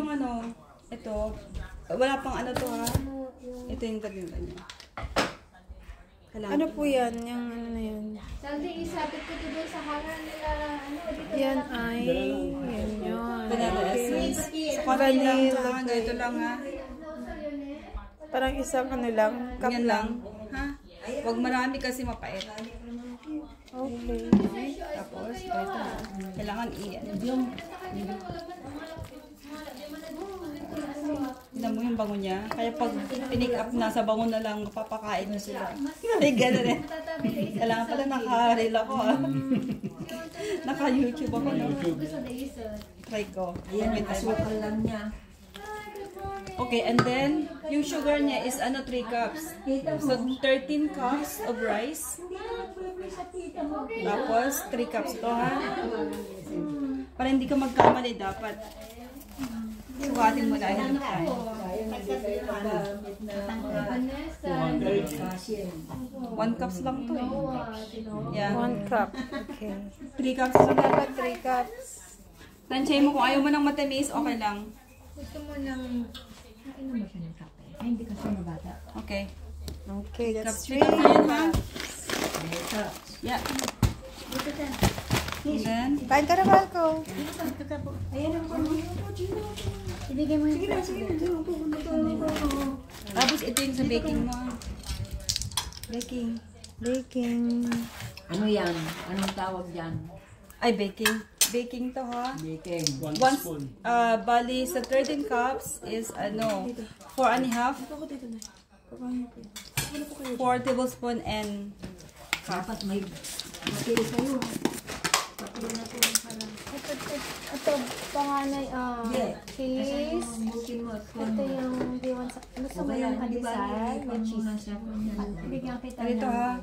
Yung ano, ito, wala pang ano to ha. Ito yung tagingan niya. Ano po yan? Yung ano na yun? Sabi, isabit ko ito doon sa hangar nila. Ano, dito yan ay, yan yun. Vanilla essence. Sa konti lang ha, ganito lang ha. Parang isang ano lang, cup Ganyan lang. lang. Ha? Huwag marami kasi mapait. Okay. Tapos, ito. Kailangan i-ano. Tignan mo yung bango niya. Kaya pag pinick up na, sa bango na lang, papakain mo sila. May gano'n eh. Kailangan pala naka-reel ako ah. Naka-YouTube ako no. Try ko. Ayan, asukal lang niya. Okay, and then, yung sugar niya is ano, 3 cups. So, 13 cups of rice. Tapos, 3 cups to ha. Para hindi ka magkamali, dapat sukatin mo dahil ng time. 1 cups lang to eh. Yeah. 1 cup. Okay. 3 cups lang. Dapat 3 cups. Tansyahin mo kung ayaw mo ng matamis, okay lang. Gusto mo ng... Inom ba siya ng kape? Ay, hindi kasi mabata. Okay. Okay, that's 3 Cups yun ha. Cups. Yeah. And then, Kain ka na, Balco. Ayan ang ibigay mo yung tapos ito yung sa baking mo. Baking. Baking. Ano yan? Anong tawag yan? Ay, baking. Baking to ha. Baking. Once, bali sa 13 cups is ano, 4 and a half. 4 tablespoon and Dapat may matili kayo. Ito, panganay, cheese. Bukin mo at Ito yung diwan sa... Gusto mo yung kadisal? May cheese. Bigyan kita ito ng... ha.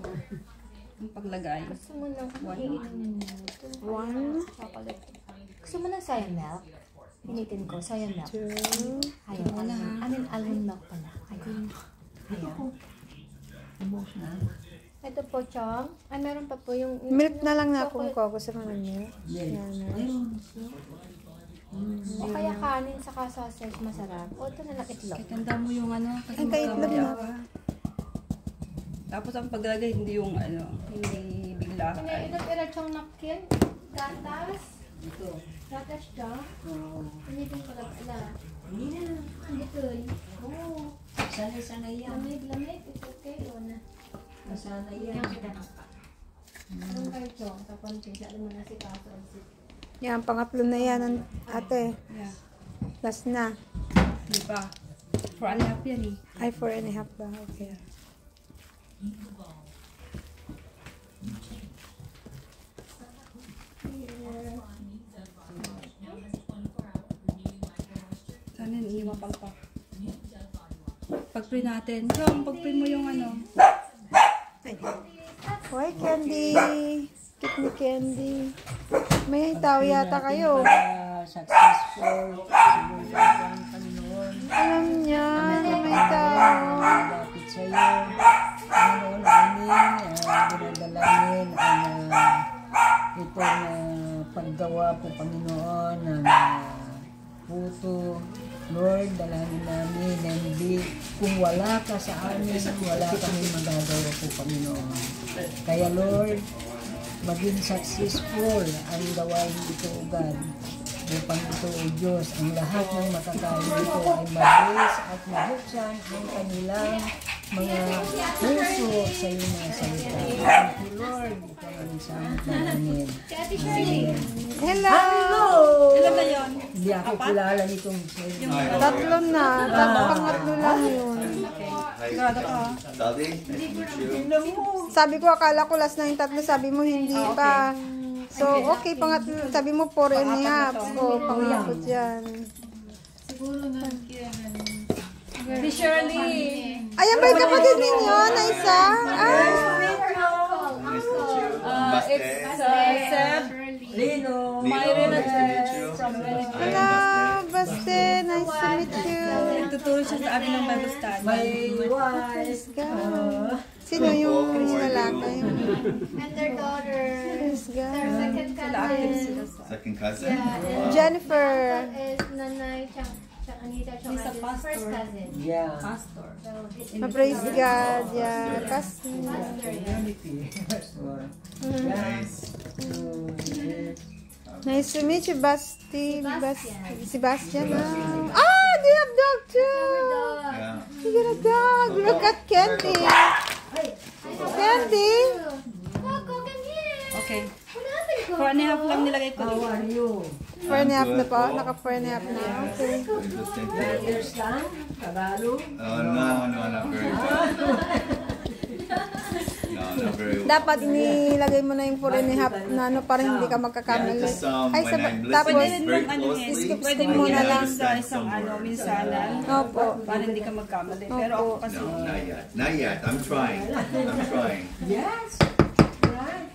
Ang paglagay. Gusto mo ng... 1, Chocolate. Gusto mo ng soya milk? Pinitin ko, soya milk. 2, Ayaw, almond. Almond milk pala. Ayaw. Ubos na. Ito po, Chong. Ay, meron pa po yung... milk na lang na kung ko. Gusto mo na milk. Yes. Yan. O kaya kanin saka sausage, masarap. O, ito na lang itlog. Tanda mo yung ano. Kasi Ay, kaitlog magkamali na. ako, ha. Tapos ang paglagay, hindi yung ano, hindi bigla. Ito, Chong napkin. Gatas. Ito. Gatas, Chong. Pinitin ko lang pala. Hindi na. Ito. Oo. Sanay-sanay yan. Lamig. It's okay. O na. Masanay yan. Yan kita. Anong kayo, Chong? Kapunti. Lalo mo na si Kaso. Yan, pangatlo na yan, ate. Yeah. Last na. Di ba? 4 and a half yan eh. Ay, 4 and a half ba? Okay. Sana hindi mapangpak. Pag-pray natin. Chong, pag-pray mo yung ano. Hoy, Candy. Cute ni Candy. May tao yata kayo. Successful. Siguro ang Panginoon. Alam niya na may tao. Malapit sa iyo. Panginoon, aming dinadalangin ang ito na paggawa po, Panginoon, ng puto. Lord, dalangin namin na hindi, kung wala ka sa amin, wala kami magagawa po, Panginoon. Kaya Lord, maging successful ang gawain ito, O God. Upang ito, O Diyos, ang lahat ng makakain dito ay mabilis at mabuksan ang kanilang mga puso sa iyo mga salita. Thank you, Lord. Ito ang aming samot na namin. Amen. Hello! Ilan na yun? Hindi ako kilala nitong Tatlo na. Pangatlo lang yun. Sigurado ka ha? Daddy, nice to meet you. Sabi ko, akala ko last na yung tatlo. Sabi mo, hindi pa. So, okay, pangatlo. Sabi mo, 4 and a half. So, pangatlo dyan. Si Shirley. Ayan ba yung kapatid ninyo na isa? Ah, Nice to meet you. It's Seb, Lino. Myron Nice to meet you. from hello, Baste. Nice to meet you. Tuturo siya sa amin ng Bible study. My wife. Go. Sino yung lalaki? And their daughter. Praise Their God. second Sila active cousin. sila sa... Second cousin? Yeah, and Wow. Jennifer. is Nanay Anita He's a Chong, pastor. first cousin. Yeah. Pastor. So, it's Praise God. Yeah. pastor, yeah. Nice. Nice to meet you, Basti. Sebastian. Sebastian. Ah, they have dog too. Dog. Yeah. You got a dog. Look at Candy. Candy. Look, go come here. Okay. What happened, Coco? 4.5 lang nilagay ko. How are you? 4.5 na po. Naka 4.5 na. Okay. Interesting. Understand? Tagalog? Oh, no, not very well. No, not very well. Dapat inilagay mo na yung 4.5 na ano para hindi ka magkakamali. Because Ay, when I'm tapos, Pwede listening rin very mong ano closely, eh. Pwede I mo can na lang sa understand isang some ano, words. minsanan. Opo. Para hindi ka magkamali. Pero ako kasi... No, not yet. Not yet. I'm trying. I'm trying. Yes. Right.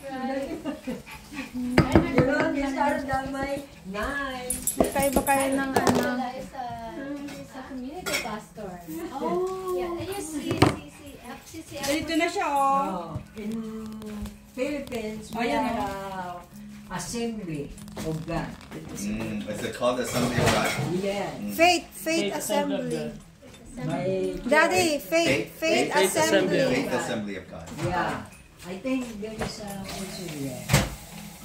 You know, these are the my nice. Kaiba kayo ng ano. Lola is a community pastor. Oh! Yeah, you see, FCCF. Ganito na siya, oh. In Philippines, we Ayan, are Assembly of God. Is it called Assembly of God? Yeah. Faith Assembly. My Daddy, Faith Assembly. Faith Assembly of God. Yeah. I think there is also there.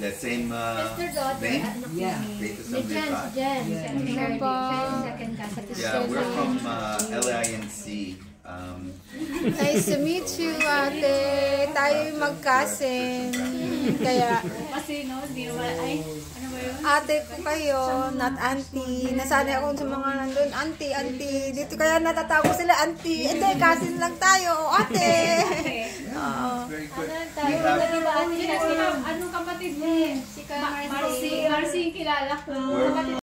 The same That's their daughter. name? Anak Yeah. ni- Faith ni Assembly of Jen, God. si Jen. Yeah. Second Ano ba? second cousin. Yeah, we're from LINC. Nice to meet you, ate. Tayo magkasin. Kaya, Kasi no, di naman, ay, ano ba yun? ate ko kayo, not auntie. Nasanay ako sa mga nandun, auntie. Dito kaya natatago sila, auntie. Hindi, kasin lang tayo, ate. Oo. Very good. Ano We tayo? have, Ano ba? Anong kapatid mo? Si Marcy. Marcy yung kilala ko. We're-